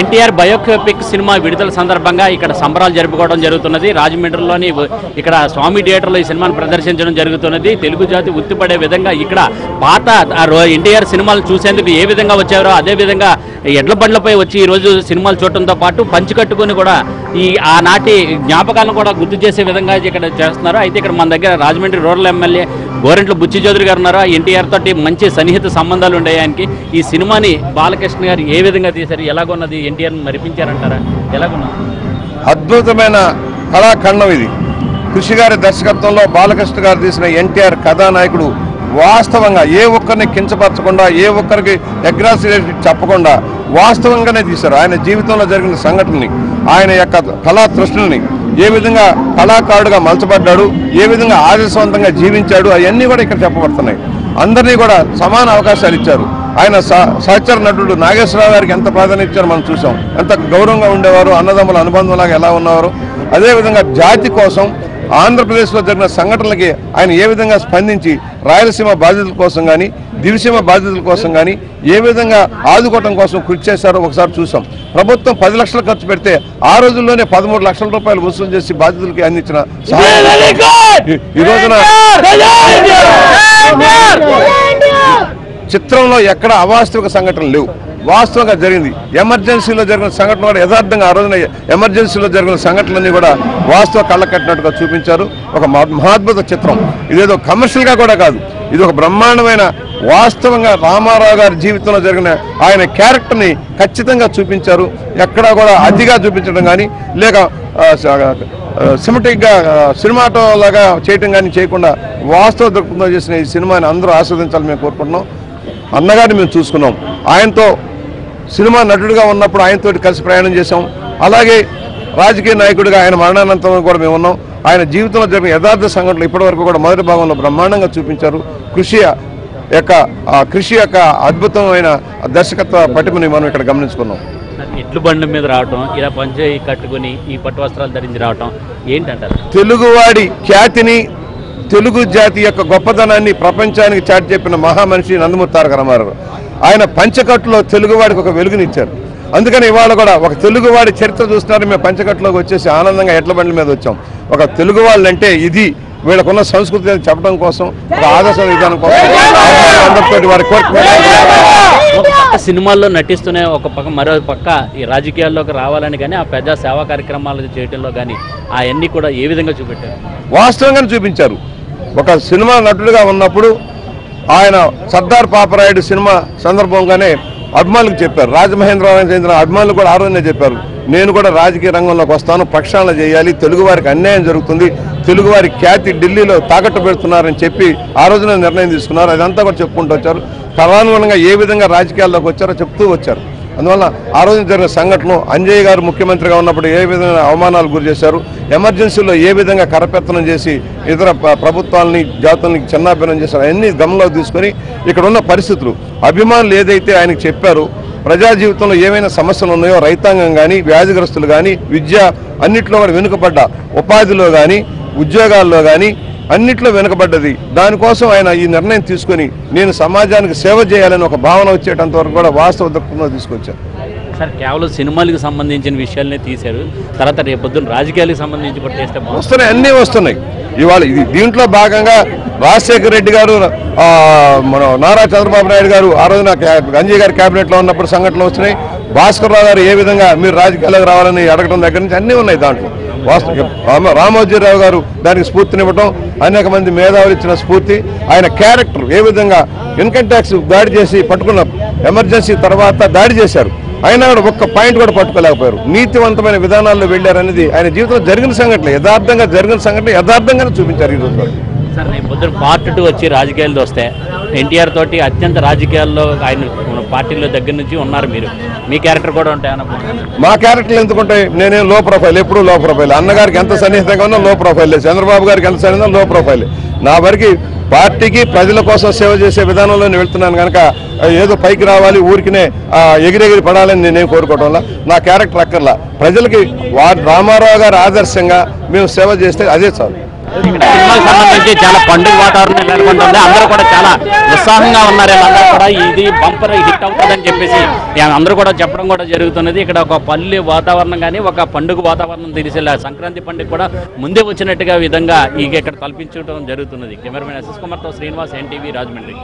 NTR biopic cinema విడుదల సందర్భంగా ఇక్కడ సంబరాలు జరుపుకోవడం జరుగుతున్నది. రాజమండ్రిలోని ఇక్కడ స్వామి థియేటర్లో ఈ సినిమాను ప్రదర్శించడం జరుగుతున్నది. తెలుగు జాతి ఉత్తిపడే విధంగా ఇక్కడ పాత ఎన్టీఆర్ సినిమాలు చూసేందుకు ఏ విధంగా వచ్చారో అదే విధంగా ఎడ్ల బండ్లపై వచ్చి ఈరోజు సినిమాలు చూడటంతో పాటు పంచికట్టుకుని కూడా ఆనాటి జ్ఞాపకాలను కూడా గుర్తు చేసే విధంగా ఇక్కడ చేస్తున్నారు. అయితే ఇక్కడ మన దగ్గర రాజమండ్రి రూరల్ ఎమ్మెల్యే గోరెంట్ల బుచ్చి చౌదరి గారు ఉన్నారు. ఎన్టీఆర్ తోటి మంచి సన్నిహిత సంబంధాలు ఉండే ఆయనకి ఈ సినిమాని బాలకృష్ణ గారు ఏ విధంగా తీశారు, ఎలాగొన్నది, ఎన్టీఆర్ మరిపించారంటారా, ఎలాగొన్నది? అద్భుతమైన కళాఖండం ఇది. కృషి గారి దర్శకత్వంలో బాలకృష్ణ గారు తీసిన ఎన్టీఆర్ కథానాయకుడు వాస్తవంగా ఏ ఒక్కరిని కించపరచకుండా, ఏ ఒక్కరికి అగ్రాసిటీ చెప్పకుండా వాస్తవంగానే తీశారు. ఆయన జీవితంలో జరిగిన సంఘటనని, ఆయన యొక్క కళా తృష్ణని, ఏ విధంగా కళాకారుడుగా మలచబడ్డాడు, ఏ విధంగా ఆదర్శవంతంగా జీవించాడు, అవన్నీ కూడా ఇక్కడ చెప్పబడుతున్నాయి. అందరినీ కూడా సమాన అవకాశాలు ఇచ్చారు. ఆయన సహచర నటుడు నాగేశ్వరరావు గారికి ఎంత ప్రాధాన్యత ఇచ్చారో మనం చూసాం. ఎంత గౌరవంగా ఉండేవారు, అన్నదమ్ముల అనుబంధంలాగా ఎలా ఉన్నవారు. అదేవిధంగా జాతి కోసం ఆంధ్రప్రదేశ్లో జరిగిన సంఘటనలకి ఆయన ఏ విధంగా స్పందించి రాయలసీమ బాధితుల కోసం కానీ, దివిసీమ బాధితుల కోసం కానీ ఏ విధంగా ఆదుకోవటం కోసం కృషి చేశారో ఒకసారి చూసాం. ప్రభుత్వం 10 లక్షలు ఖర్చు పెడితే ఆ రోజుల్లోనే 13 లక్షల రూపాయలు వసూలు చేసి బాధితులకి అందించిన ఈ రోజున చిత్రంలో ఎక్కడ అవాస్తవిక సంఘటనలు లేవు, వాస్తవంగా జరిగింది. ఎమర్జెన్సీలో జరిగిన సంఘటన కూడా యథార్థంగా ఆ రోజున ఎమర్జెన్సీలో జరిగిన సంఘటనలన్నీ కూడా వాస్తవ కళ్ళ కట్టినట్టుగా చూపించారు. ఒక మహాద్భుత చిత్రం. ఇదేదో కమర్షియల్గా కూడా కాదు, ఇది ఒక బ్రహ్మాండమైన వాస్తవంగా రామారావు గారి జీవితంలో జరిగిన ఆయన క్యారెక్టర్ని ఖచ్చితంగా చూపించారు. ఎక్కడా కూడా అతిగా చూపించడం కానీ, లేక సినిమాటిక్గా సినిమాటోలాగా చేయటం కానీ చేయకుండా వాస్తవ దృక్పథంతో చేసిన ఈ సినిమాని అందరూ ఆస్వాదించాలని మేము కోరుకుంటున్నాం. అన్నగారిని మేము చూసుకున్నాం. ఆయనతో సినిమా నటుడిగా ఉన్నప్పుడు ఆయనతో కలిసి ప్రయాణం చేశాం. అలాగే రాజకీయ నాయకుడిగా ఆయన మరణానంతరం కూడా మేము ఉన్నాం. ఆయన జీవితంలో జరిగిన యథార్థ సంఘటనలు ఇప్పటివరకు కూడా మొదటి భాగంలో బ్రహ్మాండంగా చూపించారు. కృషి యొక్క అద్భుతమైన దర్శకత్వ పటిమని మనం ఇక్కడ గమనించుకున్నాం. ఎడ్లు బండి మీద రావటం, ఇలా పంచే కట్టుకుని ఈ పట్టు వస్త్రాలు ధరించి రావటం ఏంటంటారు? తెలుగువాడి ఖ్యాతిని, తెలుగు జాతి యొక్క గొప్పతనాన్ని ప్రపంచానికి చాటి చెప్పిన మహామనిషి నందమూరి తారక రామారావు. ఆయన పంచకట్టులో తెలుగువాడికి ఒక వెలుగునిచ్చారు. అందుకని ఇవాళ కూడా ఒక తెలుగువాడి చరిత్ర చూస్తున్నారు. మేము పంచకట్టులోకి వచ్చేసి ఆనందంగా ఎడ్ల బండ్ల మీద వచ్చాం. ఒక తెలుగు వాళ్ళంటే ఇది, వీళ్ళకున్న సంస్కృతి చెప్పడం కోసం, ఒక ఆదర్శ విధానం కోసం అందరితో వారి ఒక సినిమాల్లో నటిస్తూనే ఒక పక్క మరో పక్క ఈ రాజకీయాల్లోకి రావాలని కానీ, ఆ ప్రజా సేవా కార్యక్రమాలు చేయడంలో కానీ అవన్నీ కూడా ఏ విధంగా చూపెట్టారు? వాస్తవంగానే చూపించారు. ఒక సినిమా నటుడిగా ఉన్నప్పుడు ఆయన సర్దార్ పాపరాయుడు సినిమా సందర్భంగానే అభిమానులకు చెప్పారు. రాజమహేంద్రవరం చెందిన అభిమానులు కూడా ఆ రోజునే చెప్పారు, నేను కూడా రాజకీయ రంగంలోకి వస్తాను, ప్రక్షాళన చేయాలి, తెలుగువారికి అన్యాయం జరుగుతుంది, తెలుగువారి ఖ్యాతి ఢిల్లీలో తాకట్టు పెడుతున్నారని చెప్పి ఆ రోజున నిర్ణయం తీసుకున్నారు. అదంతా కూడా చెప్పుకుంటూ వచ్చారు. కాలానుగుణంగా ఏ విధంగా రాజకీయాల్లోకి వచ్చారో చెప్తూ వచ్చారు. అందువల్ల ఆ రోజు జరిగిన సంఘటనలు, అంజయ్య గారు ముఖ్యమంత్రిగా ఉన్నప్పుడు ఏ విధంగా అవమానాలు గురి చేశారు, ఎమర్జెన్సీలో ఏ విధంగా కరపెత్తనం చేసి ఇతర ప్రభుత్వాలని, జాతుల్ని చిన్నాభిన్నం చేశారు, అవన్నీ గమనంలోకి తీసుకొని ఇక్కడ ఉన్న పరిస్థితులు, అభిమానులు ఏదైతే ఆయనకు చెప్పారో, ప్రజా జీవితంలో ఏమైనా సమస్యలు ఉన్నాయో, రైతాంగం కానీ, వ్యాధిగ్రస్తులు కానీ, విద్య అన్నింటిలో కూడా వెనుకబడ్డ, ఉపాధిలో కానీ, ఉద్యోగాల్లో కానీ అన్నిట్లో వెనుకబడ్డది. దానికోసం ఆయన ఈ నిర్ణయం తీసుకొని నేను సమాజానికి సేవ చేయాలని ఒక భావన వచ్చేటంత వరకు కూడా వాస్తవ దృక్పథంలో తీసుకొచ్చారు. సార్, కేవలం సినిమాలకు సంబంధించిన విషయాలనే తీశారు, తర్వాత రేపొద్దున రాజకీయాలకు సంబంధించి కూడా చేస్తే వస్తున్నాయి, అన్నీ వస్తున్నాయి. ఇవాళ ఇది దీంట్లో భాగంగా రాజశేఖర రెడ్డి గారు, మన నారా చంద్రబాబు నాయుడు గారు ఆ రోజున అంజయ్య గారి క్యాబినెట్లో ఉన్నప్పుడు సంఘటనలు వచ్చినాయి. భాస్కర్ రావు గారు ఏ విధంగా మీరు రాజకీయాలకు రావాలని అడగడం దగ్గర నుంచి అన్నీ ఉన్నాయి దాంట్లో. రామోజీరావు గారు దానికి స్ఫూర్తినివ్వటం, అనేక మంది మేధావులు ఇచ్చిన స్ఫూర్తి, ఆయన క్యారెక్టర్ ఏ విధంగా ఇన్కమ్ ట్యాక్స్ దాడి చేసి పట్టుకున్న ఎమర్జెన్సీ తర్వాత దాడి చేశారు, అయినా కూడా ఒక్క పాయింట్ కూడా పట్టుకోలేకపోయారు. నీతివంతమైన విధానాల్లో వెళ్ళారనేది ఆయన జీవితంలో జరిగిన సంఘటన, యథార్థంగా జరిగిన సంఘటన యథార్థంగానే చూపించారు ఈరోజు. సార్, రేపు పొద్దున పార్ట్ 2 వచ్చి రాజకీయాలు వస్తే ఎన్టీఆర్ తోటి అత్యంత రాజకీయాల్లో ఆయన పార్టీలో దగ్గర నుంచి ఉన్నారు మీరు, మీ క్యారెక్టర్ కూడా ఉంటాయన్న? మా క్యారెక్టర్లు ఎందుకుంటాయి? నేనేం లో ప్రొఫైల్, ఎప్పుడూ లో ప్రొఫైల్. అన్నగారికి ఎంత సన్నిహితంగా ఉన్నా లో ప్రొఫైల్, చంద్రబాబు గారికి ఎంత సన్నిహితంగా లో ప్రొఫైల్. నా వరకు పార్టీకి ప్రజల కోసం సేవ చేసే విధానంలో నేను వెళ్తున్నాను కనుక ఏదో పైకి రావాలి, ఊరికినే ఎగిరెగిరి పడాలని నేనేం కోరుకోవడం వల్ల నా క్యారెక్టర్ అక్కర్లా. ప్రజలకి రామారావు గారు ఆదర్శంగా మేము సేవ చేస్తే అదే చాలు. ఇక్కడ సినిమాకి సంబంధించి చాలా పండుగ వాతావరణం నెలకొంటుంది. అందరూ కూడా చాలా ఉత్సాహంగా ఉన్నారు. వీళ్ళందరూ కూడా ఇది బంపర్ హిట్ అవుతుందని చెప్పేసి అందరూ కూడా చెప్పడం కూడా జరుగుతున్నది. ఇక్కడ ఒక పల్లె వాతావరణం కానీ ఒక పండుగ వాతావరణం తెలిసేలా సంక్రాంతి పండుగ కూడా ముందే వచ్చినట్టుగా విధంగా ఇక్కడ కల్పించడం జరుగుతున్నది. కెమెరామెన్ ఎస్ఎస్ కుమార్తో శ్రీనివాస్, ఎన్టీవీ, రాజమండ్రి.